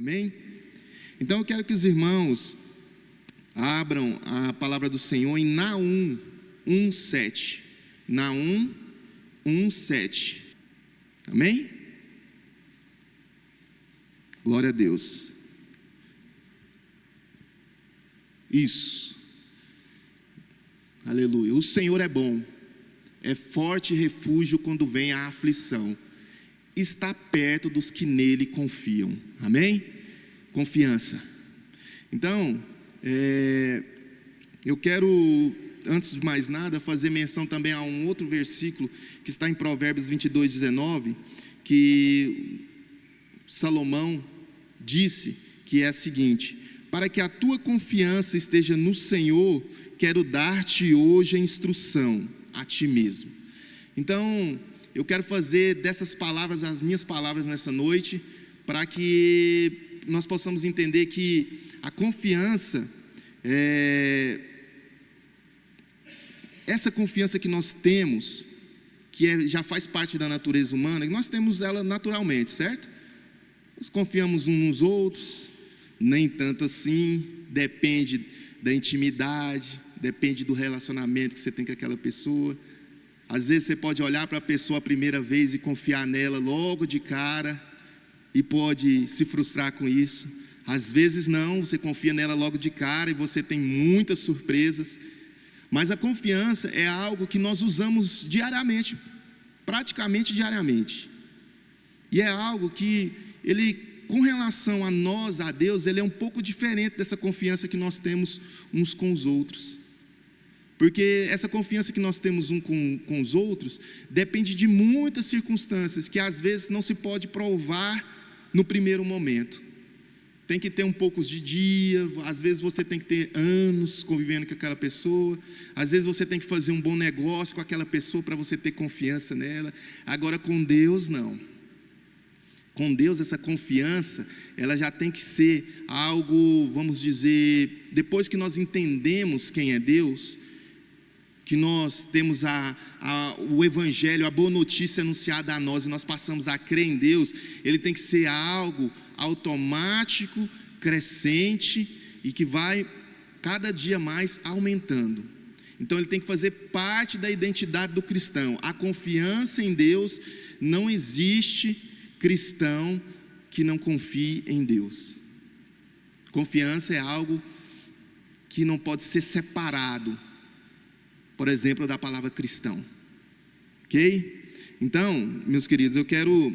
Amém? Então eu quero que os irmãos abram a palavra do Senhor em Naum 1:7. Naum 1:7. Amém? Glória a Deus. Isso. Aleluia. O Senhor é bom, é forte refúgio quando vem a aflição, está perto dos que nele confiam. Amém? Confiança. Então, eu quero, antes de mais nada, fazer menção também a um outro versículo que está em Provérbios 22:19, que Salomão disse, que é a seguinte: para que a tua confiança esteja no Senhor, quero dar-te hoje a instrução a ti mesmo. Então, eu quero fazer dessas palavras as minhas palavras nessa noite, para que nós possamos entender que a confiança, essa confiança que nós temos, que já faz parte da natureza humana, nós temos ela naturalmente, certo? Nós confiamos uns nos outros, nem tanto assim, depende da intimidade, depende do relacionamento que você tem com aquela pessoa. Às vezes você pode olhar para a pessoa a primeira vez e confiar nela logo de cara, e pode se frustrar com isso. Às vezes não, você confia nela logo de cara e você tem muitas surpresas. Mas a confiança é algo que nós usamos diariamente, praticamente diariamente. E é algo que ele, com relação a nós, a Deus, ele é um pouco diferente dessa confiança que nós temos uns com os outros. Porque essa confiança que nós temos um com os outros depende de muitas circunstâncias que às vezes não se pode provar no primeiro momento. Tem que ter um pouco de dia, às vezes você tem que ter anos convivendo com aquela pessoa, às vezes você tem que fazer um bom negócio com aquela pessoa para você ter confiança nela. Agora com Deus não. Com Deus essa confiança, ela já tem que ser algo, vamos dizer, depois que nós entendemos quem é Deus, que nós temos o Evangelho, a boa notícia anunciada a nós, e nós passamos a crer em Deus, ele tem que ser algo automático, crescente, e que vai cada dia mais aumentando. Então ele tem que fazer parte da identidade do cristão. A confiança em Deus, não existe cristão que não confie em Deus. Confiança é algo que não pode ser separado, por exemplo, da palavra cristão. Ok? Então, meus queridos, eu quero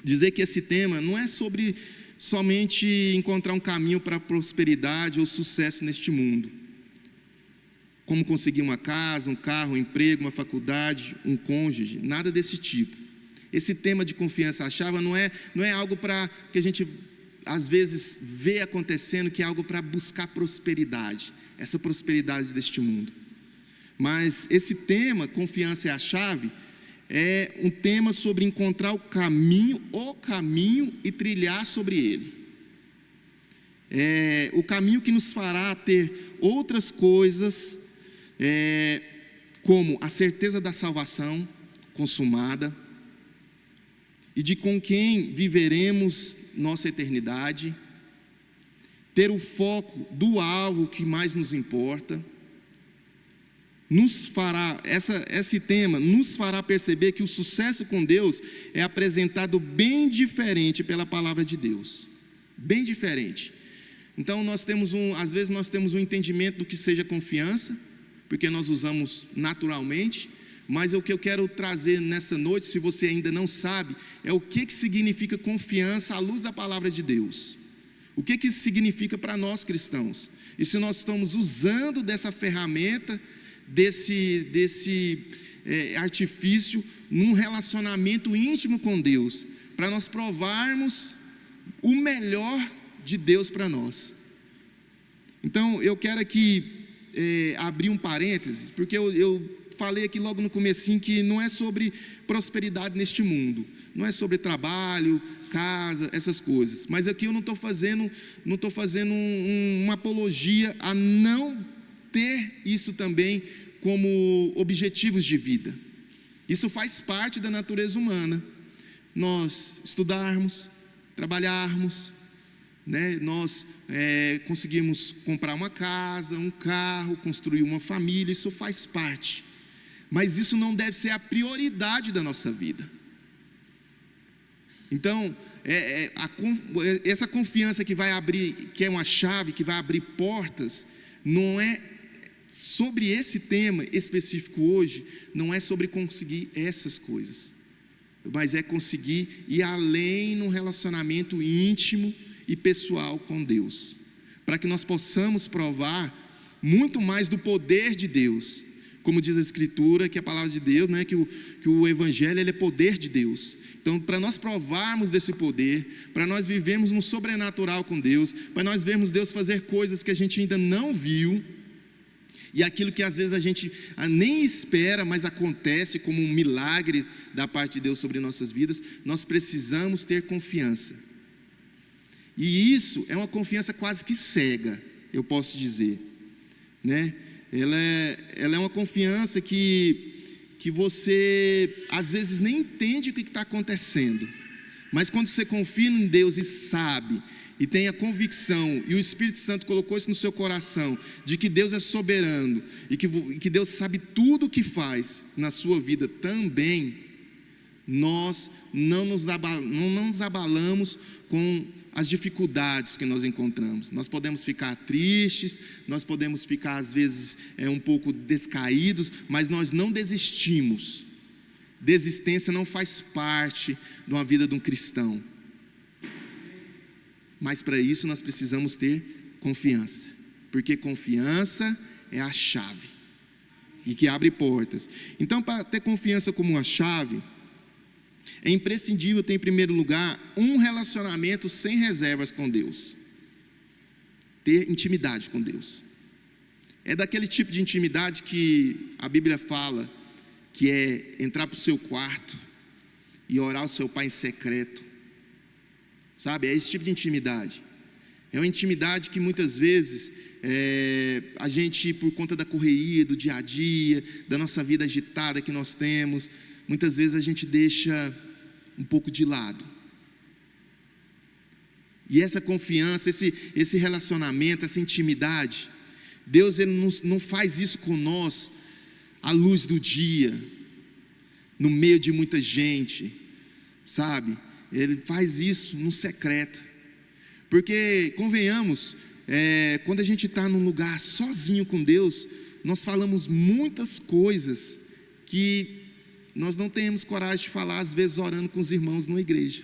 dizer que esse tema não é sobre somente encontrar um caminho para a prosperidade ou sucesso neste mundo. Como conseguir uma casa, um carro, um emprego, uma faculdade, um cônjuge, nada desse tipo. Esse tema de confiança achativa não é algo para que a gente às vezes vê acontecendo, que é algo para buscar prosperidade, essa prosperidade deste mundo. Mas esse tema, confiança é a chave, é um tema sobre encontrar o caminho e trilhar sobre ele. É o caminho que nos fará ter outras coisas, como a certeza da salvação consumada, e de com quem viveremos nossa eternidade, ter o foco do alvo que mais nos importa. Esse tema nos fará perceber que o sucesso com Deus é apresentado bem diferente pela palavra de Deus, bem diferente. Então às vezes nós temos um entendimento do que seja confiança, porque nós usamos naturalmente, mas o que eu quero trazer nessa noite, se você ainda não sabe, é o que significa confiança à luz da palavra de Deus. O que isso significa para nós cristãos? E se nós estamos usando dessa ferramenta, desse artifício, num relacionamento íntimo com Deus, para nós provarmos o melhor de Deus para nós. Então eu quero aqui abrir um parênteses, porque eu falei aqui logo no comecinho que não é sobre prosperidade neste mundo, não é sobre trabalho, casa, essas coisas, mas aqui eu não estou fazendo uma apologia a não ter isso também como objetivos de vida. Isso faz parte da natureza humana, nós estudarmos, trabalharmos, né? Nós conseguimos comprar uma casa, um carro, construir uma família, isso faz parte. Mas isso não deve ser a prioridade da nossa vida. Então, essa confiança que vai abrir, que é uma chave, que vai abrir portas, não é sobre esse tema específico hoje, não é sobre conseguir essas coisas, mas é conseguir ir além no relacionamento íntimo e pessoal com Deus, para que nós possamos provar muito mais do poder de Deus, como diz a Escritura, que a palavra de Deus, né, que o Evangelho ele é poder de Deus. Então, para nós provarmos desse poder, para nós vivermos no sobrenatural com Deus, para nós vermos Deus fazer coisas que a gente ainda não viu, e aquilo que às vezes a gente nem espera, mas acontece como um milagre da parte de Deus sobre nossas vidas, nós precisamos ter confiança. E isso é uma confiança quase que cega, eu posso dizer, né? Ela é uma confiança que você às vezes nem entende o que está acontecendo, mas quando você confia em Deus e sabe, e tem a convicção, e o Espírito Santo colocou isso no seu coração, de que Deus é soberano, e que Deus sabe tudo o que faz na sua vida também, nós não nos abalamos com as dificuldades que nós encontramos. Nós podemos ficar tristes, nós podemos ficar às vezes um pouco descaídos, mas nós não desistimos. Desistência não faz parte de uma vida de um cristão. Mas para isso nós precisamos ter confiança, porque confiança é a chave, e que abre portas. Então, para ter confiança como uma chave, é imprescindível ter em primeiro lugar um relacionamento sem reservas com Deus. Ter intimidade com Deus. É daquele tipo de intimidade que a Bíblia fala, que é entrar para o seu quarto e orar ao seu Pai em secreto. Sabe, é esse tipo de intimidade. É uma intimidade que muitas vezes a gente, por conta da correria, do dia a dia, da nossa vida agitada que nós temos, muitas vezes a gente deixa um pouco de lado. E essa confiança, esse relacionamento, essa intimidade, Deus ele não faz isso com nós à luz do dia, no meio de muita gente, sabe? Ele faz isso no secreto. Porque, convenhamos, quando a gente está num lugar sozinho com Deus, nós falamos muitas coisas que nós não temos coragem de falar, às vezes orando com os irmãos na igreja.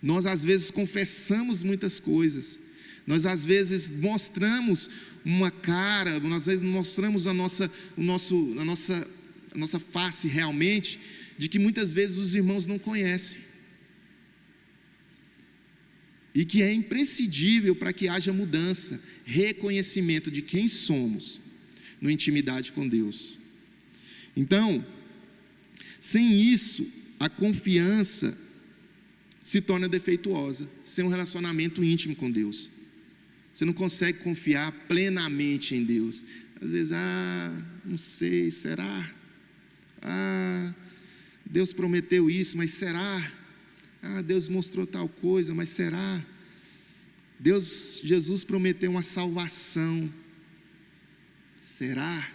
Nós às vezes confessamos muitas coisas. Nós às vezes mostramos uma cara, nós às vezes mostramos a nossa face realmente, de que muitas vezes os irmãos não conhecem. E que é imprescindível para que haja mudança, reconhecimento de quem somos, na intimidade com Deus. Então, sem isso, a confiança se torna defeituosa, sem um relacionamento íntimo com Deus. Você não consegue confiar plenamente em Deus. Às vezes, não sei, será? Deus prometeu isso, mas será? Deus mostrou tal coisa, mas será? Jesus prometeu uma salvação. Será?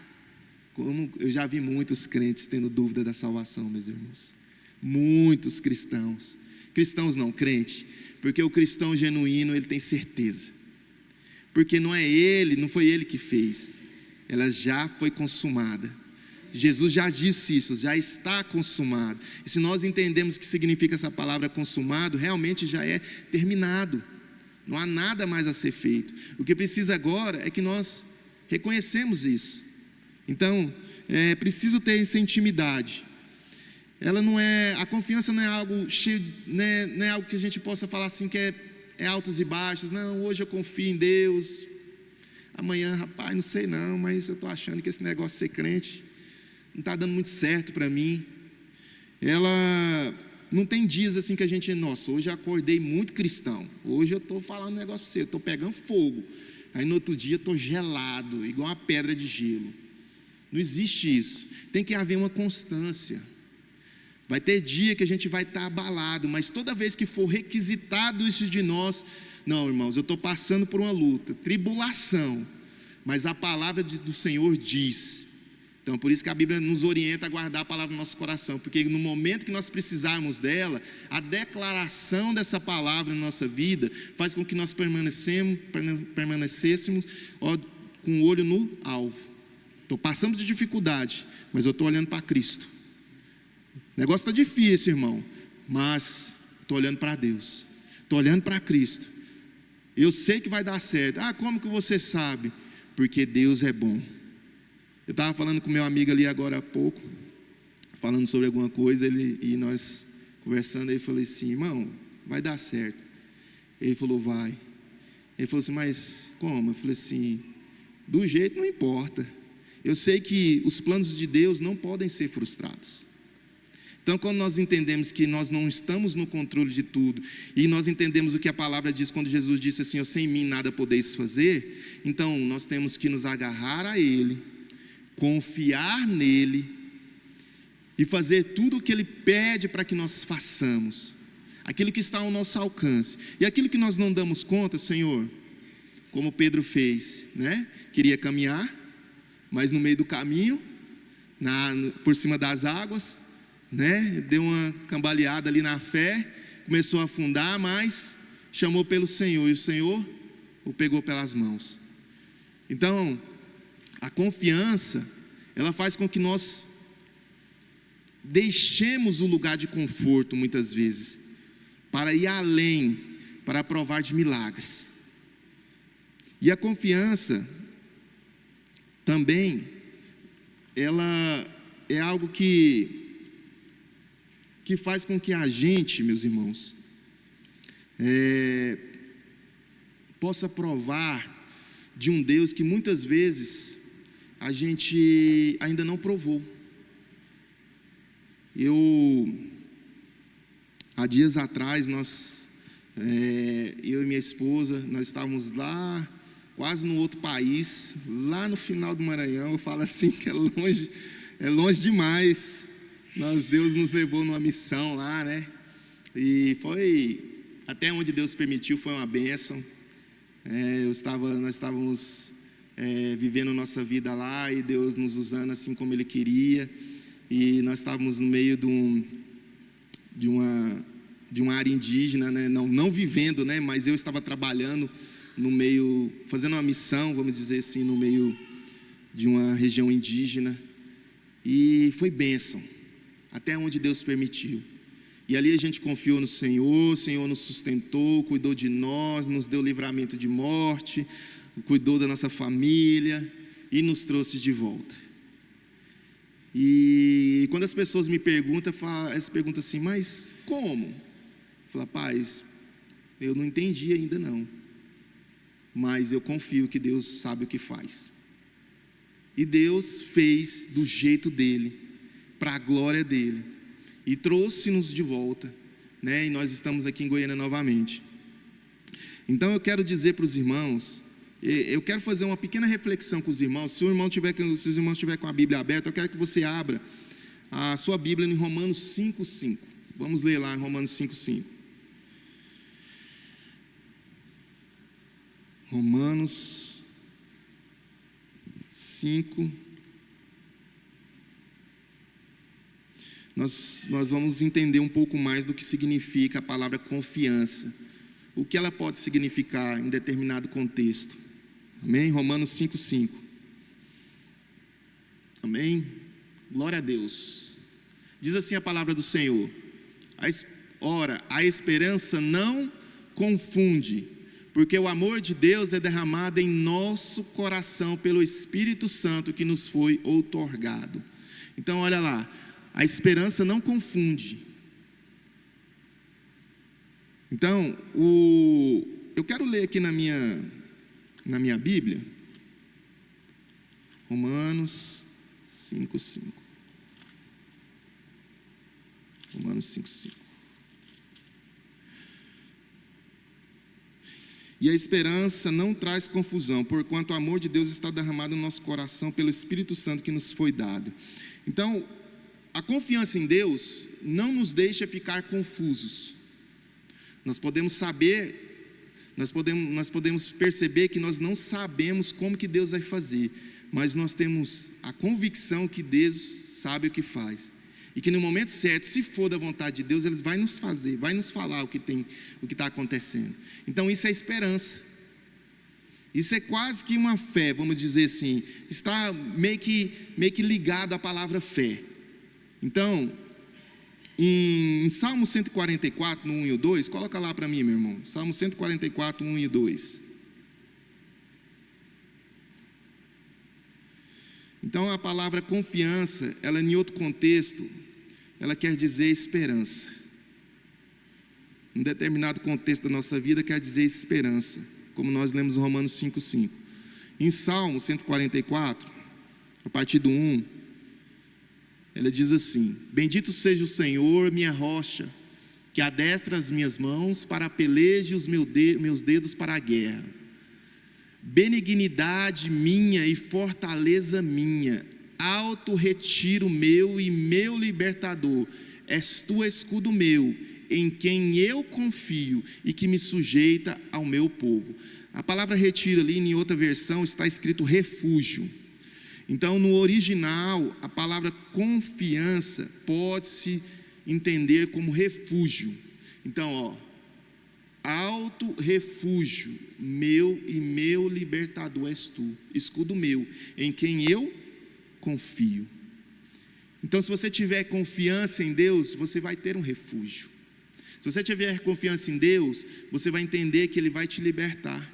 Como eu já vi muitos crentes tendo dúvida da salvação, meus irmãos. Muitos cristãos. Cristãos não, crente. Porque o cristão genuíno, ele tem certeza. Porque não foi ele que fez. Ela já foi consumada. Jesus já disse isso, já está consumado. E se nós entendemos o que significa essa palavra consumado, realmente já é terminado. Não há nada mais a ser feito. O que precisa agora é que nós reconhecemos isso. Então, é preciso ter essa intimidade. A confiança não é algo cheio, não é algo que a gente possa falar assim que é altos e baixos. Não, hoje eu confio em Deus. Amanhã, rapaz, não sei não, mas eu estou achando que esse negócio de ser crente não está dando muito certo para mim. Ela não tem dias assim que a gente, nossa, hoje eu acordei muito cristão, hoje eu estou falando um negócio para você, eu estou pegando fogo, aí no outro dia eu estou gelado, igual uma pedra de gelo. Não existe isso. Tem que haver uma constância. Vai ter dia que a gente vai estar abalado, mas toda vez que for requisitado isso de nós, não, irmãos, eu estou passando por uma luta, tribulação, mas a palavra do Senhor diz. Então, por isso que a Bíblia nos orienta a guardar a palavra no nosso coração, porque no momento que nós precisarmos dela, a declaração dessa palavra na nossa vida faz com que nós permanecêssemos com o olho no alvo. Estou passando de dificuldade, mas eu estou olhando para Cristo. O negócio está difícil, irmão, mas estou olhando para Deus, estou olhando para Cristo. Eu sei que vai dar certo. Como que você sabe? Porque Deus é bom. Eu estava falando com meu amigo ali agora há pouco, falando sobre alguma coisa, e nós conversando, ele falou assim: irmão, vai dar certo. Ele falou: vai. Ele falou assim: mas como? Eu falei assim: do jeito não importa. Eu sei que os planos de Deus não podem ser frustrados. Então, quando nós entendemos que nós não estamos no controle de tudo, e nós entendemos o que a palavra diz quando Jesus disse assim: sem mim nada podeis fazer, então nós temos que nos agarrar a Ele, confiar nele e fazer tudo o que Ele pede para que nós façamos, aquilo que está ao nosso alcance. E aquilo que nós não damos conta, Senhor, como Pedro fez, né? Queria caminhar, mas no meio do caminho, por cima das águas, né? Deu uma cambaleada ali na fé, começou a afundar, mas chamou pelo Senhor, e o Senhor o pegou pelas mãos. Então, a confiança, ela faz com que nós deixemos o lugar de conforto, muitas vezes, para ir além, para provar de milagres. E a confiança também, ela é algo que faz com que a gente, meus irmãos, possa provar de um Deus que muitas vezes a gente ainda não provou. Há dias atrás, eu e minha esposa, nós estávamos lá, quase no outro país, lá no final do Maranhão. Eu falo assim que é longe demais. Deus nos levou numa missão lá, né? E foi, até onde Deus permitiu, foi uma bênção. Nós estávamos vivendo nossa vida lá, e Deus nos usando assim como Ele queria. E nós estávamos no meio de uma área indígena, né? Não vivendo, né? Mas eu estava trabalhando no meio, fazendo uma missão, vamos dizer assim, no meio de uma região indígena. E foi bênção, até onde Deus permitiu. E ali a gente confiou no Senhor, o Senhor nos sustentou, cuidou de nós, nos deu livramento de morte, cuidou da nossa família e nos trouxe de volta. E quando as pessoas me perguntam, elas perguntam assim: mas como? Eu falo: rapaz, eu não entendi ainda não, mas eu confio que Deus sabe o que faz. E Deus fez do jeito dele, para a glória dele, e trouxe-nos de volta, né? E nós estamos aqui em Goiânia novamente. Então eu quero dizer para os irmãos, eu quero fazer uma pequena reflexão com os irmãos. Se os irmãos estiverem com a Bíblia aberta, eu quero que você abra a sua Bíblia em Romanos 5:5. Vamos ler lá em Romanos 5:5. Romanos 5. Nós vamos entender um pouco mais do que significa a palavra confiança, o que ela pode significar em determinado contexto. Amém? Romanos 5:5. Amém? Glória a Deus. Diz assim a palavra do Senhor: ora, a esperança não confunde, porque o amor de Deus é derramado em nosso coração pelo Espírito Santo que nos foi outorgado. Então olha lá, a esperança não confunde. Então, eu quero ler aqui na minha Bíblia, Romanos 5:5. Romanos 5:5. E a esperança não traz confusão, porquanto o amor de Deus está derramado no nosso coração pelo Espírito Santo que nos foi dado. Então, A confiança em Deus não nos deixa ficar confusos. Nós podemos perceber que nós não sabemos como que Deus vai fazer, mas nós temos a convicção que Deus sabe o que faz. E que no momento certo, se for da vontade de Deus, Ele vai nos falar o que está acontecendo. Então isso é esperança. Isso é quase que uma fé, vamos dizer assim. Está meio que ligado à palavra fé. Então, em Salmo 144, no 1 e o 2, coloca lá para mim, meu irmão. Salmo 144, 1 e 2. Então a palavra confiança, ela em outro contexto, ela quer dizer esperança. Em determinado contexto da nossa vida quer dizer esperança, como nós lemos em Romanos 5:5. Em Salmo 144, a partir do 1, ela diz assim: bendito seja o Senhor, minha rocha, que adestra as minhas mãos para a peleja e os meus dedos para a guerra. Benignidade minha e fortaleza minha, alto retiro meu e meu libertador, és tu escudo meu, em quem eu confio e que me sujeita ao meu povo. A palavra retiro ali, em outra versão, está escrito refúgio. Então, no original, a palavra confiança pode-se entender como refúgio. Então, alto refúgio meu e meu libertador és tu, escudo meu, em quem eu confio. Então, se você tiver confiança em Deus, você vai ter um refúgio. Se você tiver confiança em Deus, você vai entender que Ele vai te libertar.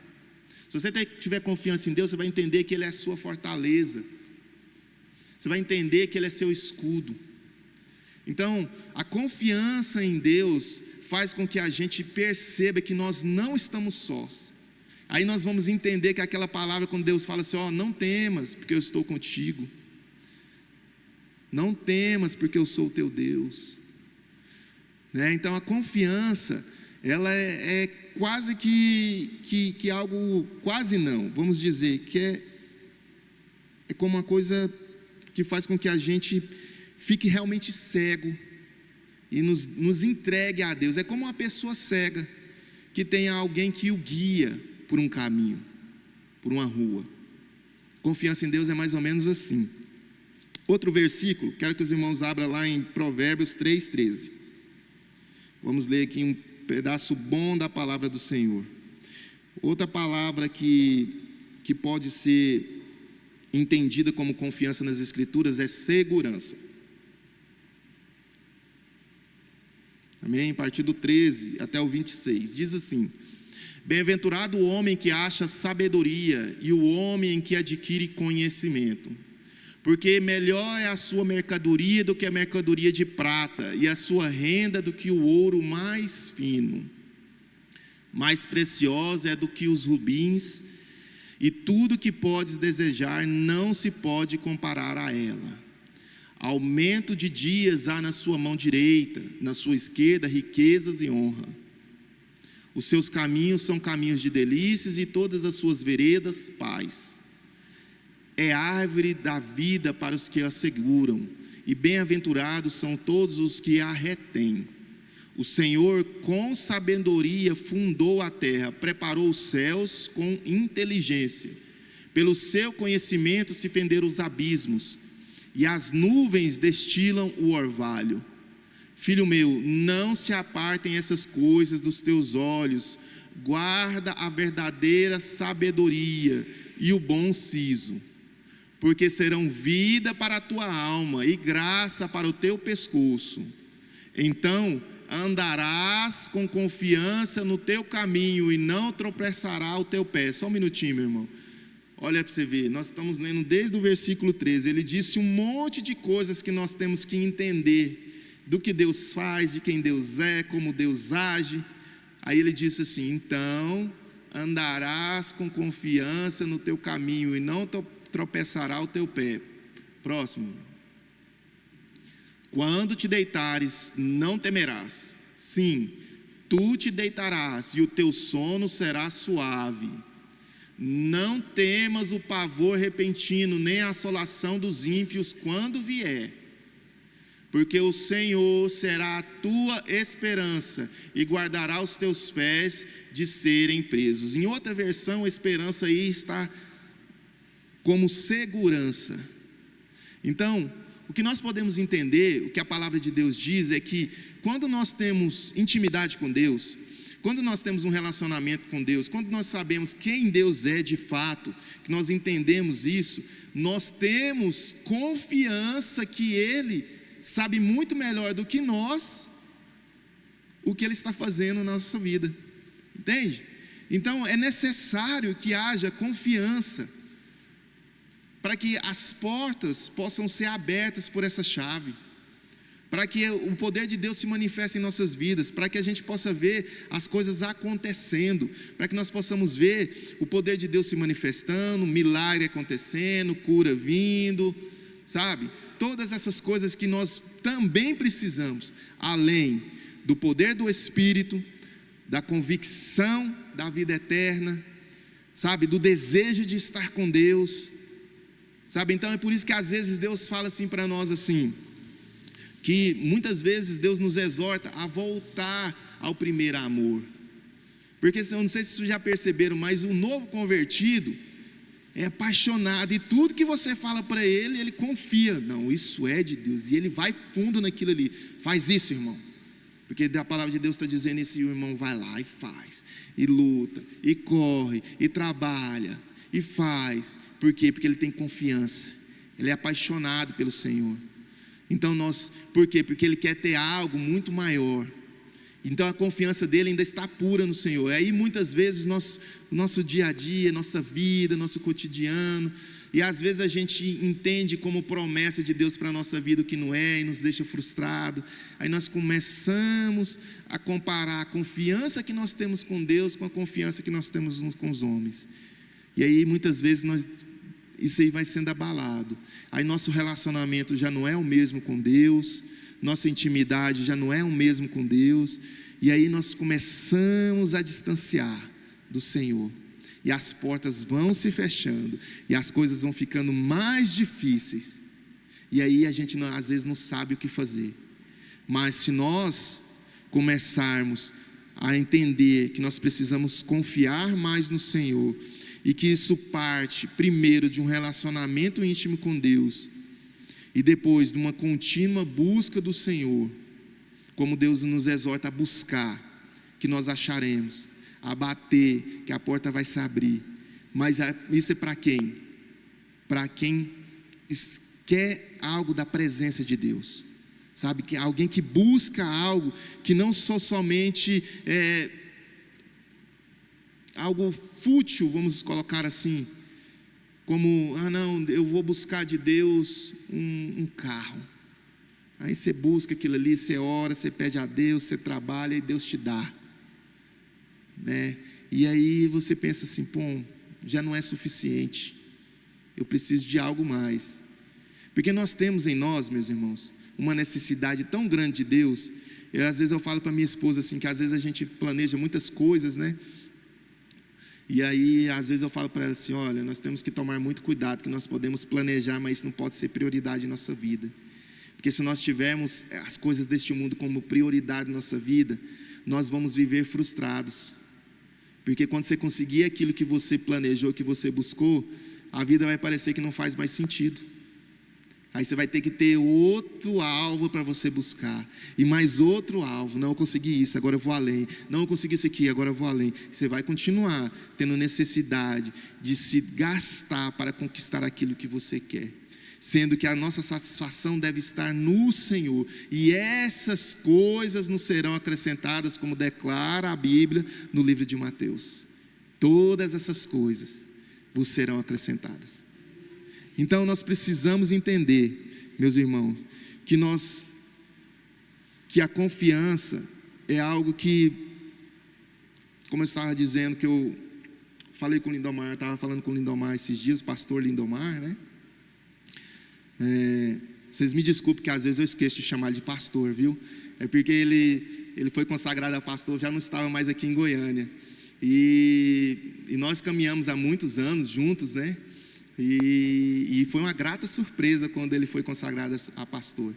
Se você tiver confiança em Deus, você vai entender que Ele é a sua fortaleza. Você vai entender que Ele é seu escudo. Então, a confiança em Deus faz com que a gente perceba que nós não estamos sós. Aí nós vamos entender que aquela palavra, quando Deus fala assim: não temas, porque eu estou contigo. Não temas, porque eu sou o teu Deus. Então a confiança, ela é quase que algo, quase não, vamos dizer, que é como uma coisa que faz com que a gente fique realmente cego e nos entregue a Deus. É como uma pessoa cega que tem alguém que o guia por um caminho, por uma rua. Confiança em Deus é mais ou menos assim. Outro versículo, quero que os irmãos abram lá em Provérbios 3:13. Vamos ler aqui um pedaço bom da palavra do Senhor. Outra palavra que pode ser entendida como confiança nas Escrituras é segurança. Amém? A partir do 13 até o 26, diz assim: bem-aventurado o homem que acha sabedoria e o homem em que adquire conhecimento, porque melhor é a sua mercadoria do que a mercadoria de prata, e a sua renda do que o ouro mais fino. Mais preciosa é do que os rubins, e tudo que podes desejar não se pode comparar a ela. Aumento de dias há na sua mão direita, na sua esquerda riquezas e honra. Os seus caminhos são caminhos de delícias, e todas as suas veredas paz. É árvore da vida para os que a seguram, e bem-aventurados são todos os que a retêm. O Senhor com sabedoria fundou a terra, preparou os céus com inteligência. Pelo seu conhecimento se fenderam os abismos, e as nuvens destilam o orvalho. Filho meu, não se apartem essas coisas dos teus olhos, guarda a verdadeira sabedoria e o bom siso, porque serão vida para a tua alma e graça para o teu pescoço. Então andarás com confiança no teu caminho e não tropeçará o teu pé. Só um minutinho, meu irmão. Olha para você ver, nós estamos lendo desde o versículo 13. Ele disse um monte de coisas que nós temos que entender do que Deus faz, de quem Deus é, como Deus age. Aí ele disse assim: então andarás com confiança no teu caminho e não tropeçará o teu pé. Próximo. Quando te deitares, não temerás. Sim, tu te deitarás e o teu sono será suave. Não temas o pavor repentino, nem a assolação dos ímpios quando vier. porque o Senhor será a tua esperança e guardará os teus pés de serem presos. Em outra versão, a esperança aí está como segurança. Então, o que nós podemos entender, o que a palavra de Deus diz é que quando nós temos intimidade com Deus, quando nós temos um relacionamento com Deus, quando nós sabemos quem Deus é de fato, que nós entendemos isso, nós temos confiança que Ele sabe muito melhor do que nós o que Ele está fazendo na nossa vida, entende? Então é necessário que haja confiança para que as portas possam ser abertas por essa chave, para que o poder de Deus se manifeste em nossas vidas, para que a gente possa ver as coisas acontecendo, para que nós possamos ver o poder de Deus se manifestando, milagre acontecendo, cura vindo, sabe? Todas essas coisas que nós também precisamos, além do poder do Espírito, da convicção da vida eterna, sabe? Do desejo de estar com Deus, sabe? Então é por isso que às vezes Deus fala assim para nós assim, que muitas vezes Deus nos exorta a voltar ao primeiro amor, porque eu não sei se vocês já perceberam, mas o novo convertido é apaixonado, e tudo que você fala para ele, ele confia, não, isso é de Deus, e ele vai fundo naquilo ali, faz isso, irmão, porque a palavra de Deus está dizendo isso, e o irmão vai lá e faz, e luta, e corre, e trabalha, e faz. Por quê? Porque ele tem confiança, ele é apaixonado pelo Senhor. Então por quê? Porque ele quer ter algo muito maior. Então a confiança dele ainda está pura no Senhor. E aí muitas vezes nosso dia a dia, nossa vida, nosso cotidiano, e às vezes a gente entende como promessa de Deus para a nossa vida o que não é, e nos deixa frustrado. Aí nós começamos a comparar a confiança que nós temos com Deus com a confiança que nós temos com os homens. E aí muitas vezes isso aí vai sendo abalado. Aí nosso relacionamento já não é o mesmo com Deus, nossa intimidade já não é o mesmo com Deus, e aí nós começamos a distanciar do Senhor, e as portas vão se fechando, e as coisas vão ficando mais difíceis, e aí a gente às vezes não sabe o que fazer. Mas se nós começarmos a entender que nós precisamos confiar mais no Senhor, e que isso parte primeiro de um relacionamento íntimo com Deus, e depois de uma contínua busca do Senhor, como Deus nos exorta a buscar, que nós acharemos, a bater, que a porta vai se abrir. Mas isso é para quem? Para quem quer algo da presença de Deus, sabe? Que alguém que busca algo que não somente algo fútil, vamos colocar assim, como, não, eu vou buscar de Deus um carro. Aí você busca aquilo ali, você ora, você pede a Deus, você trabalha e Deus te dá, né? E aí você pensa assim, já não é suficiente, eu preciso de algo mais. Porque nós temos em nós, meus irmãos, uma necessidade tão grande de Deus. Às vezes eu falo para minha esposa assim, que às vezes a gente planeja muitas coisas, né? E aí, às vezes eu falo para ela assim, olha, nós temos que tomar muito cuidado, que nós podemos planejar, mas isso não pode ser prioridade em nossa vida. Porque se nós tivermos as coisas deste mundo como prioridade em nossa vida, nós vamos viver frustrados. Porque quando você conseguir aquilo que você planejou, que você buscou, a vida vai parecer que não faz mais sentido. Aí você vai ter que ter outro alvo para você buscar, e mais outro alvo. Não, eu consegui isso, agora eu vou além. Não, eu consegui isso aqui, agora eu vou além. Você vai continuar tendo necessidade de se gastar para conquistar aquilo que você quer, sendo que a nossa satisfação deve estar no Senhor. E essas coisas nos serão acrescentadas, como declara a Bíblia no livro de Mateus. Todas essas coisas vos serão acrescentadas. Então nós precisamos entender, meus irmãos, que a confiança é algo que, como eu estava dizendo, que eu falei com o Lindomar, estava falando com o Lindomar esses dias, o pastor Lindomar, né? Vocês me desculpem que às vezes eu esqueço de chamar ele de pastor, viu? É porque ele foi consagrado a pastor, já não estava mais aqui em Goiânia, e nós caminhamos há muitos anos juntos, né? E foi uma grata surpresa quando ele foi consagrado a pastor.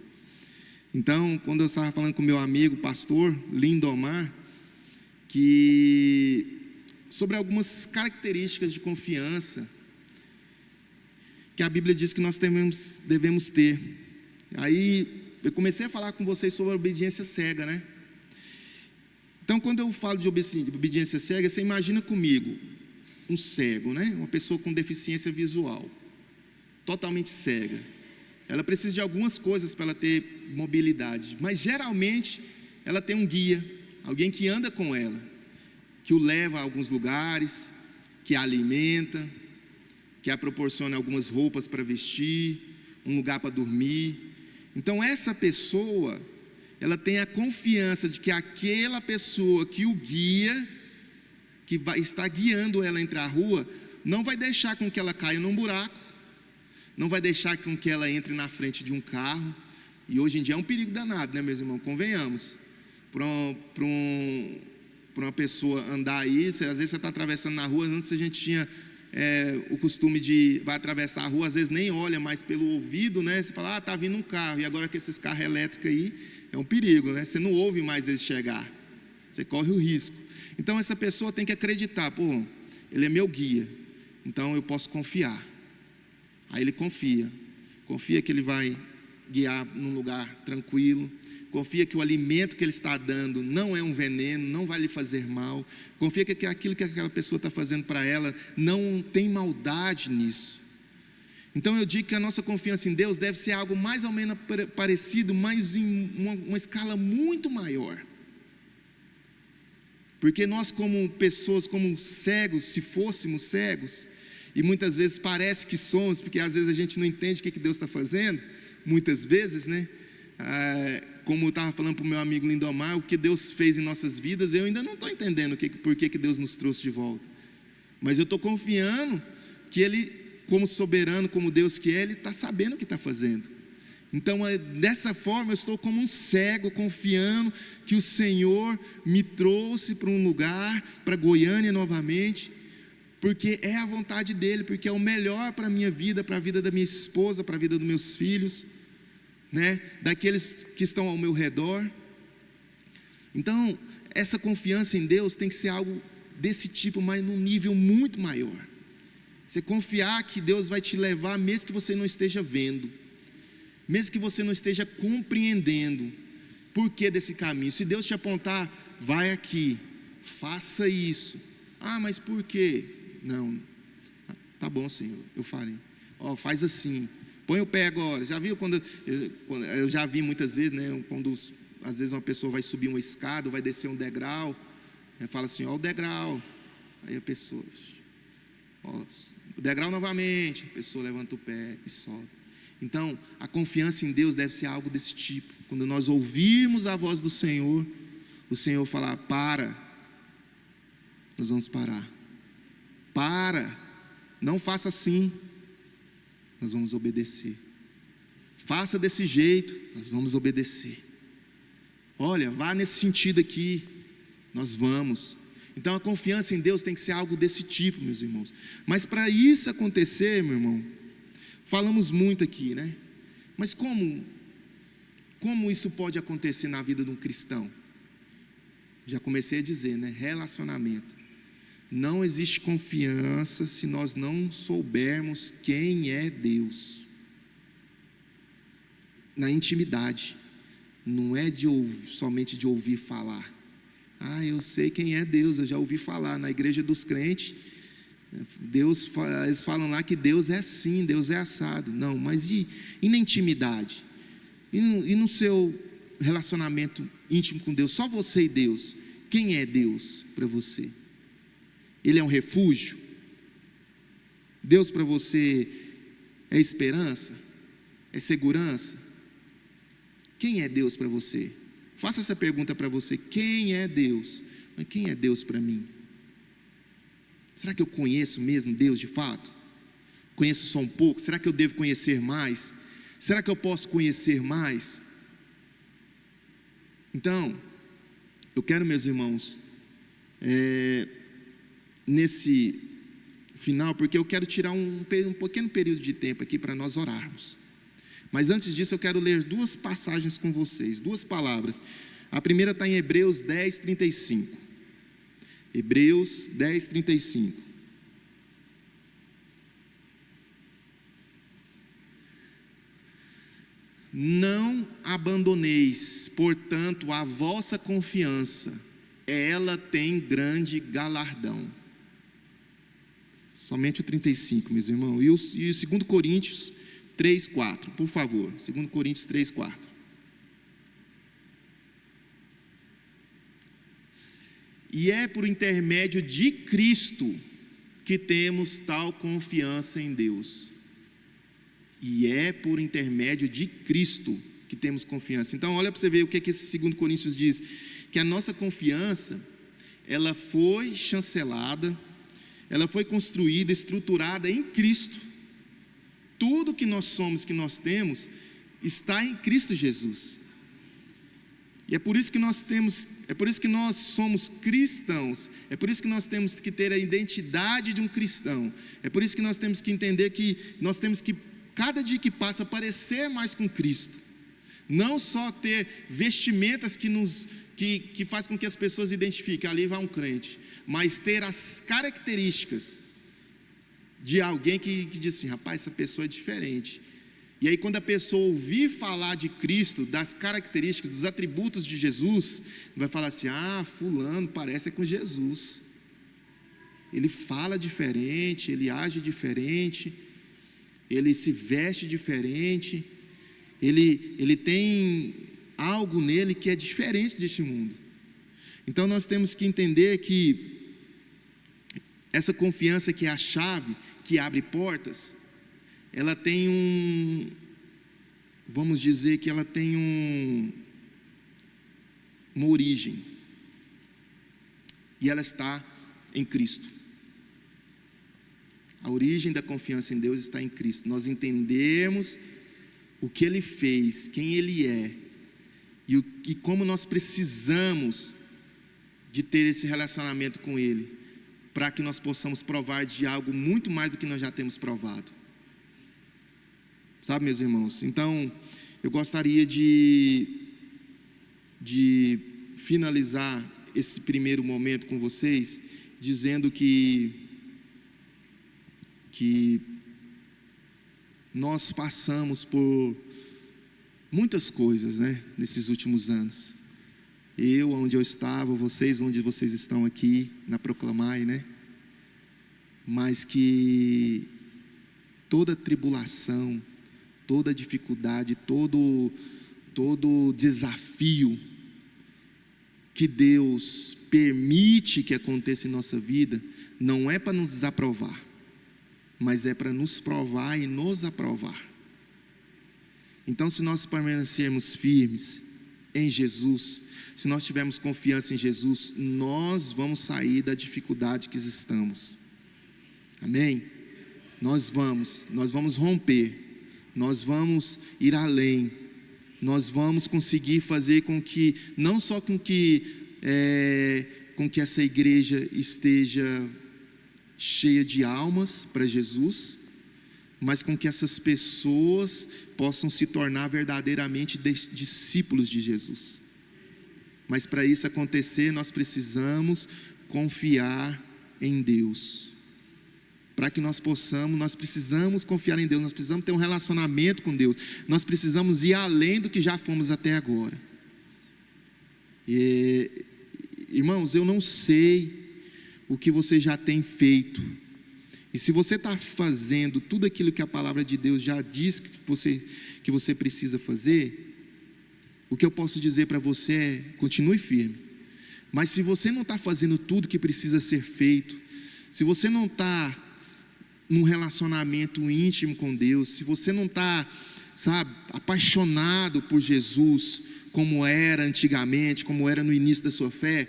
Então, quando eu estava falando com meu amigo, pastor Lindomar, que sobre algumas características de confiança que a Bíblia diz que nós devemos ter. Aí eu comecei a falar com vocês sobre a obediência cega, né? Então, quando eu falo de obediência cega, você imagina comigo um cego, né? Uma pessoa com deficiência visual, totalmente cega. Ela precisa de algumas coisas para ela ter mobilidade, mas geralmente ela tem um guia, alguém que anda com ela, que o leva a alguns lugares, que a alimenta, que a proporciona algumas roupas para vestir, um lugar para dormir. Então essa pessoa, ela tem a confiança de que aquela pessoa que o guia, que vai estar guiando ela entre a rua, não vai deixar com que ela caia num buraco, não vai deixar com que ela entre na frente de um carro. E hoje em dia é um perigo danado, né, meus irmãos? Convenhamos. Para uma pessoa andar aí, às vezes você está atravessando na rua, antes a gente tinha o costume de vai atravessar a rua, às vezes nem olha mais pelo ouvido, né? Você fala, está vindo um carro, e agora com esses carros elétricos aí, é um perigo, né? Você não ouve mais ele chegar, você corre o risco. Então essa pessoa tem que acreditar, ele é meu guia, então eu posso confiar. Aí ele confia que ele vai guiar num lugar tranquilo, confia que o alimento que ele está dando não é um veneno, não vai lhe fazer mal, confia que aquilo que aquela pessoa está fazendo para ela não tem maldade nisso. Então eu digo que a nossa confiança em Deus deve ser algo mais ou menos parecido, mas em uma escala muito maior. Porque nós, como pessoas, como cegos, se fôssemos cegos, e muitas vezes parece que somos, porque às vezes a gente não entende o que Deus está fazendo, muitas vezes, né? Como eu estava falando para o meu amigo Lindomar, o que Deus fez em nossas vidas, eu ainda não estou entendendo por que Deus nos trouxe de volta. Mas eu estou confiando que Ele, como soberano, como Deus que é, Ele está sabendo o que está fazendo. Então, dessa forma, eu estou como um cego, confiando que o Senhor me trouxe para um lugar, para Goiânia novamente, porque é a vontade dEle, porque é o melhor para a minha vida, para a vida da minha esposa, para a vida dos meus filhos, né? Daqueles que estão ao meu redor. Então, essa confiança em Deus tem que ser algo desse tipo, mas num nível muito maior. Você confiar que Deus vai te levar, mesmo que você não esteja vendo, mesmo que você não esteja compreendendo por que desse caminho. Se Deus te apontar, vai aqui, faça isso. Mas por quê? Não, tá bom, Senhor, eu farei. Faz assim, põe o pé agora. Já viu quando eu já vi muitas vezes, né? Quando às vezes uma pessoa vai subir uma escada, vai descer um degrau, fala assim, o degrau. Aí a pessoa, o degrau novamente, a pessoa levanta o pé e sobe. Então, a confiança em Deus deve ser algo desse tipo. Quando nós ouvirmos a voz do Senhor, o Senhor falar, para, nós vamos parar. Para, não faça assim, nós vamos obedecer. Faça desse jeito, nós vamos obedecer. Olha, vá nesse sentido aqui, nós vamos. Então a confiança em Deus tem que ser algo desse tipo, meus irmãos. Mas para isso acontecer, meu irmão, falamos muito aqui, né? Mas como isso pode acontecer na vida de um cristão? Já comecei a dizer, né? Relacionamento. Não existe confiança se nós não soubermos quem é Deus. Na intimidade. Não é somente de ouvir falar. Eu sei quem é Deus, eu já ouvi falar. Na igreja dos crentes, eles falam lá que Deus é assim, Deus é assado. Não, mas e na intimidade? E no seu relacionamento íntimo com Deus? Só você e Deus. Quem é Deus para você? Ele é um refúgio? Deus para você é esperança? É segurança? Quem é Deus para você? Faça essa pergunta para você. Quem é Deus? Mas quem é Deus para mim? Será que eu conheço mesmo Deus de fato? Conheço só um pouco? Será que eu devo conhecer mais? Será que eu posso conhecer mais? Então, eu quero, meus irmãos, nesse final, porque eu quero tirar um pequeno período de tempo aqui para nós orarmos. Mas antes disso eu quero ler duas passagens com vocês, duas palavras. A primeira está em Hebreus 10, 35. Hebreus 10, 35. Não abandoneis, portanto, a vossa confiança, ela tem grande galardão. Somente o 35, meus irmãos. E o 2 Coríntios 3, 4, por favor. 2 Coríntios 3, 4. E é por intermédio de Cristo que temos tal confiança em Deus. E é por intermédio de Cristo que temos confiança. Então, olha para você ver o que esse 2 Coríntios diz. Que a nossa confiança, ela foi chancelada, ela foi construída, estruturada em Cristo. Tudo que nós somos, que nós temos, está em Cristo Jesus. E é por isso que nós somos cristãos. É por isso que nós temos que ter a identidade de um cristão. É por isso que nós temos que entender que nós temos que, cada dia que passa, parecer mais com Cristo. Não só ter vestimentas que faz com que as pessoas identifiquem, ali vai um crente, mas ter as características de alguém que diz assim, rapaz, essa pessoa é diferente. E aí quando a pessoa ouvir falar de Cristo, das características, dos atributos de Jesus, vai falar assim, fulano parece com Jesus. Ele fala diferente, ele age diferente, ele se veste diferente, ele tem algo nele que é diferente deste mundo. Então nós temos que entender que essa confiança, que é a chave que abre portas, ela tem vamos dizer que ela tem uma origem, e ela está em Cristo. A origem da confiança em Deus está em Cristo. Nós entendemos o que Ele fez, quem Ele é, e como nós precisamos de ter esse relacionamento com Ele, para que nós possamos provar de algo muito mais do que nós já temos provado. Sabe, meus irmãos? Então, eu gostaria de finalizar esse primeiro momento com vocês, dizendo que nós passamos por muitas coisas, né, nesses últimos anos. Eu, onde eu estava, vocês, onde vocês estão aqui, na Proclamai, né? Mas que toda tribulação, toda dificuldade, todo desafio que Deus permite que aconteça em nossa vida, não é para nos desaprovar, mas é para nos provar e nos aprovar. Então, se nós permanecermos firmes em Jesus, se nós tivermos confiança em Jesus, nós vamos sair da dificuldade que estamos. Amém? Nós vamos romper, nós vamos ir além, nós vamos conseguir fazer com que, não só com que essa igreja esteja cheia de almas para Jesus, mas com que essas pessoas possam se tornar verdadeiramente discípulos de Jesus. Mas para isso acontecer, nós precisamos confiar em Deus. Para que nós precisamos confiar em Deus, nós precisamos ter um relacionamento com Deus, nós precisamos ir além do que já fomos até agora. Irmãos, eu não sei o que você já tem feito, e se você está fazendo tudo aquilo que a palavra de Deus já diz que você precisa fazer, o que eu posso dizer para você é, continue firme. Mas se você não está fazendo tudo que precisa ser feito, se você não está num relacionamento íntimo com Deus, se você não está, apaixonado por Jesus, como era antigamente, como era no início da sua fé,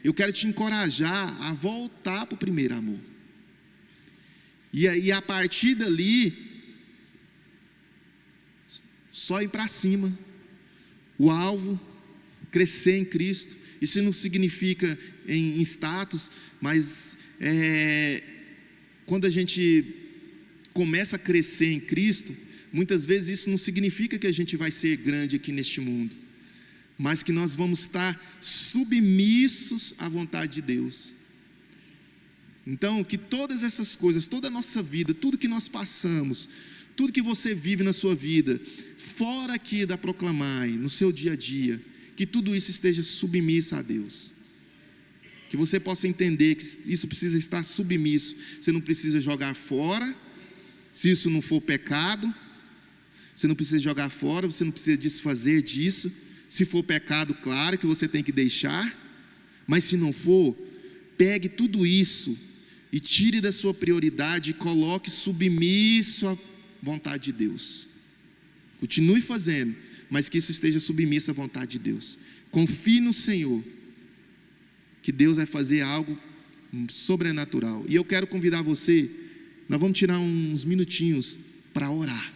eu quero te encorajar a voltar para o primeiro amor. E a partir dali, só ir para cima. O alvo, crescer em Cristo. Isso não significa em status, mas quando a gente começa a crescer em Cristo, muitas vezes isso não significa que a gente vai ser grande aqui neste mundo, mas que nós vamos estar submissos à vontade de Deus. Então, que todas essas coisas, toda a nossa vida, tudo que nós passamos, tudo que você vive na sua vida, fora aqui da Proclamai, no seu dia a dia, que tudo isso esteja submisso a Deus. Que você possa entender que isso precisa estar submisso. Você não precisa jogar fora, se isso não for pecado. Você não precisa jogar fora, você não precisa desfazer disso. Se for pecado, claro que você tem que deixar. Mas se não for, pegue tudo isso e tire da sua prioridade e coloque submisso à vontade de Deus. Continue fazendo, mas que isso esteja submisso à vontade de Deus. Confie no Senhor, que Deus vai fazer algo sobrenatural. E eu quero convidar você, nós vamos tirar uns minutinhos para orar.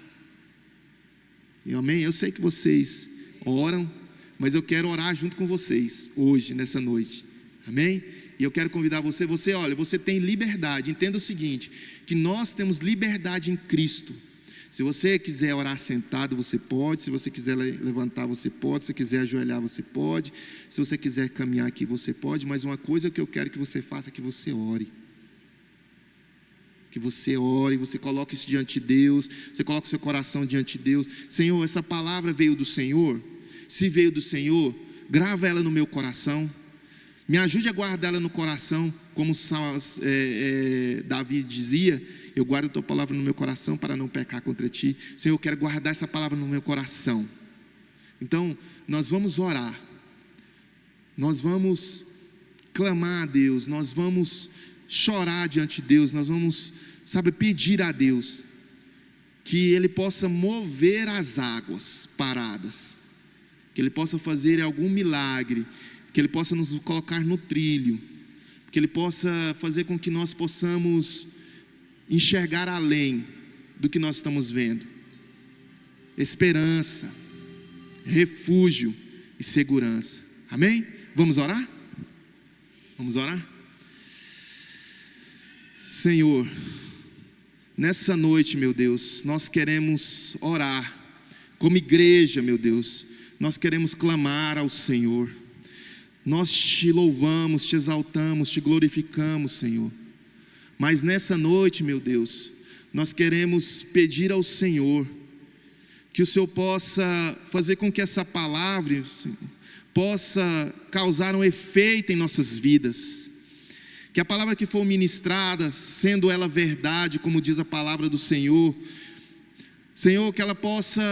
E, amém? Eu sei que vocês oram, mas eu quero orar junto com vocês, hoje, nessa noite. Amém? E eu quero convidar você, olha, você tem liberdade. Entenda o seguinte, que nós temos liberdade em Cristo. Se você quiser orar sentado, você pode. Se você quiser levantar, você pode. Se você quiser ajoelhar, você pode. Se você quiser caminhar aqui, você pode. Mas uma coisa que eu quero que você faça é que você ore. Que você ore, você coloque isso diante de Deus. Você coloque o seu coração diante de Deus. Senhor, essa palavra veio do Senhor. Se veio do Senhor, grava ela no meu coração. Me ajude a guardar ela no coração, como Davi dizia: eu guardo a tua palavra no meu coração para não pecar contra ti. Senhor, eu quero guardar essa palavra no meu coração. Então, nós vamos orar, nós vamos clamar a Deus, nós vamos chorar diante de Deus, nós vamos, pedir a Deus que Ele possa mover as águas paradas, que Ele possa fazer algum milagre, que Ele possa nos colocar no trilho, que Ele possa fazer com que nós possamos enxergar além do que nós estamos vendo. Esperança, refúgio e segurança. Amém? Vamos orar? Vamos orar? Senhor, nessa noite, meu Deus, nós queremos orar como igreja, meu Deus. Nós queremos clamar ao Senhor. Nós te louvamos, te exaltamos, te glorificamos, Senhor. Mas nessa noite, meu Deus, nós queremos pedir ao Senhor que o Senhor possa fazer com que essa palavra, Senhor, possa causar um efeito em nossas vidas. Que a palavra que for ministrada, sendo ela verdade, como diz a palavra do Senhor, Senhor, que ela possa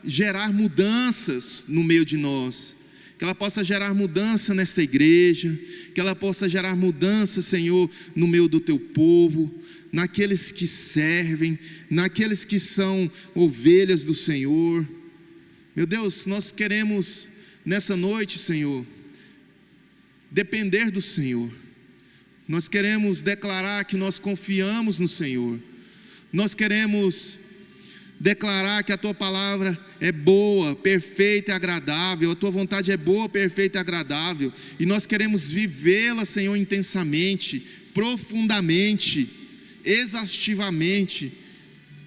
gerar mudanças no meio de nós. Que ela possa gerar mudança nesta igreja, que ela possa gerar mudança, Senhor, no meio do teu povo, naqueles que servem, naqueles que são ovelhas do Senhor. Meu Deus, nós queremos nessa noite, Senhor, depender do Senhor. Nós queremos declarar que nós confiamos no Senhor. Nós queremos declarar que a tua palavra é boa, perfeita e agradável. A tua vontade é boa, perfeita e agradável. E nós queremos vivê-la, Senhor, intensamente, profundamente, exaustivamente.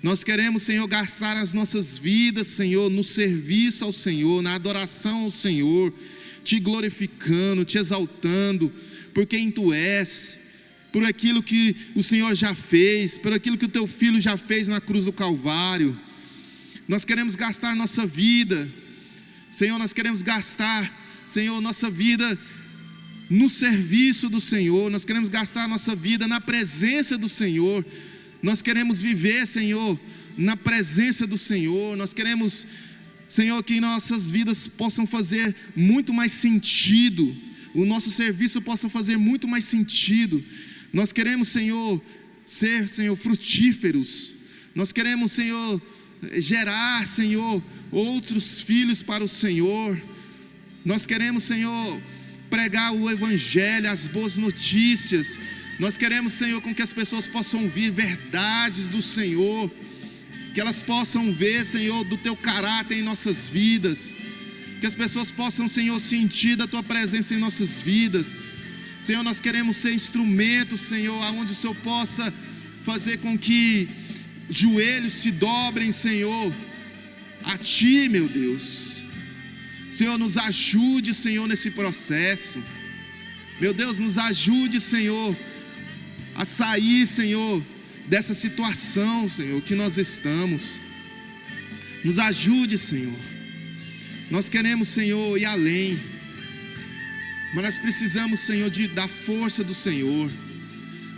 Nós queremos, Senhor, gastar as nossas vidas, Senhor, no serviço ao Senhor, na adoração ao Senhor, te glorificando, te exaltando, por quem tu és, por aquilo que o Senhor já fez, por aquilo que o teu Filho já fez na cruz do Calvário. Nós queremos gastar nossa vida, Senhor, nós queremos gastar, Senhor, nossa vida no serviço do Senhor. Nós queremos gastar nossa vida na presença do Senhor. Nós queremos viver, Senhor, na presença do Senhor. Nós queremos, Senhor, que nossas vidas possam fazer muito mais sentido, o nosso serviço possa fazer muito mais sentido. Nós queremos, Senhor, ser, Senhor, frutíferos. Nós queremos, Senhor, gerar, Senhor, outros filhos para o Senhor. Nós queremos, Senhor, pregar o Evangelho, as boas notícias. Nós queremos, Senhor, com que as pessoas possam ouvir verdades do Senhor, que elas possam ver, Senhor, do teu caráter em nossas vidas, que as pessoas possam, Senhor, sentir da tua presença em nossas vidas. Senhor, nós queremos ser instrumento, Senhor, aonde o Senhor possa fazer com que joelhos se dobrem, Senhor, a Ti, meu Deus. Senhor, nos ajude, Senhor, nesse processo. Meu Deus, nos ajude, Senhor, a sair, Senhor, dessa situação, Senhor, que nós estamos. Nos ajude, Senhor. Nós queremos, Senhor, ir além. Mas nós precisamos, Senhor, da força do Senhor.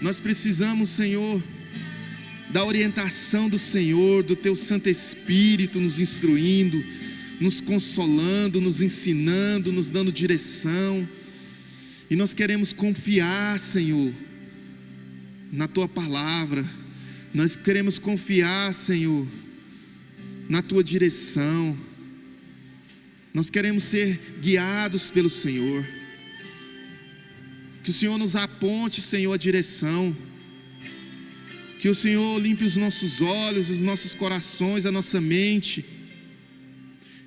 Nós precisamos, Senhor, da orientação do Senhor, do Teu Santo Espírito nos instruindo, nos consolando, nos ensinando, nos dando direção. E nós queremos confiar, Senhor, na Tua palavra. Nós queremos confiar, Senhor, na Tua direção. Nós queremos ser guiados pelo Senhor. Que o Senhor nos aponte, Senhor, a direção. Que o Senhor limpe os nossos olhos, os nossos corações, a nossa mente.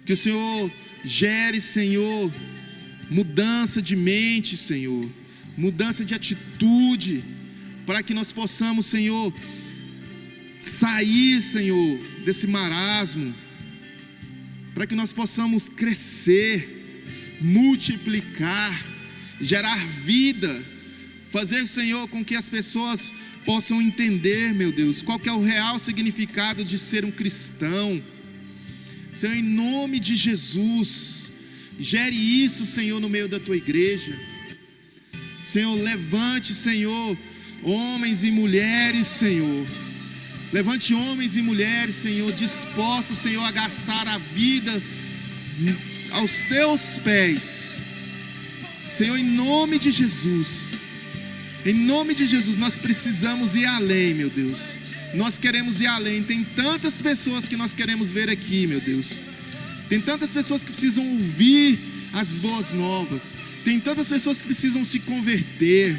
Que o Senhor gere, Senhor, mudança de mente, Senhor, mudança de atitude, para que nós possamos, Senhor, sair, Senhor, desse marasmo, para que nós possamos crescer, multiplicar, gerar vida, fazer, Senhor, com que as pessoas possam entender, meu Deus, qual que é o real significado de ser um cristão. Senhor, em nome de Jesus, gere isso, Senhor, no meio da Tua igreja. Senhor, levante, Senhor, homens e mulheres, Senhor. Levante homens e mulheres, Senhor, dispostos, Senhor, a gastar a vida aos Teus pés. Senhor, em nome de Jesus. Em nome de Jesus, nós precisamos ir além, meu Deus. Nós queremos ir além. Tem tantas pessoas que nós queremos ver aqui, meu Deus. Tem tantas pessoas que precisam ouvir as boas novas. Tem tantas pessoas que precisam se converter.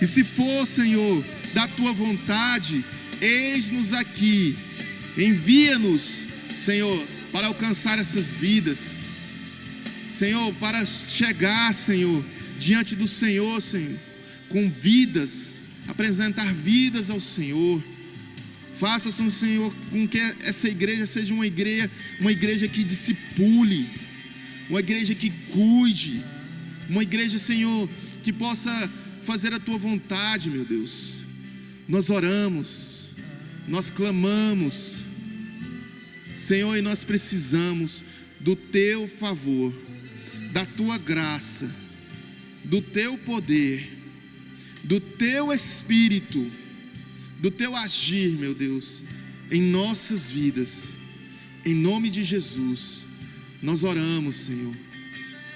E se for, Senhor, da Tua vontade, eis-nos aqui. Envia-nos, Senhor, para alcançar essas vidas. Senhor, para chegar, Senhor, diante do Senhor, Senhor, com vidas, apresentar vidas ao Senhor. Faça, Senhor, com que essa igreja seja uma igreja que discipule, uma igreja que cuide, uma igreja, Senhor, que possa fazer a Tua vontade, meu Deus. Nós oramos, nós clamamos, Senhor, e nós precisamos do Teu favor, da Tua graça, do Teu poder, do Teu Espírito, do Teu agir, meu Deus, em nossas vidas. Em nome de Jesus, nós oramos, Senhor,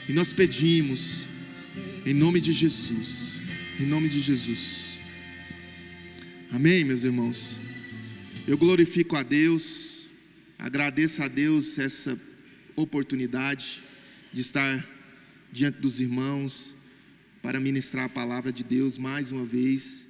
e nós pedimos, em nome de Jesus, em nome de Jesus. Amém, meus irmãos? Eu glorifico a Deus, agradeço a Deus essa oportunidade de estar diante dos irmãos para ministrar a palavra de Deus mais uma vez.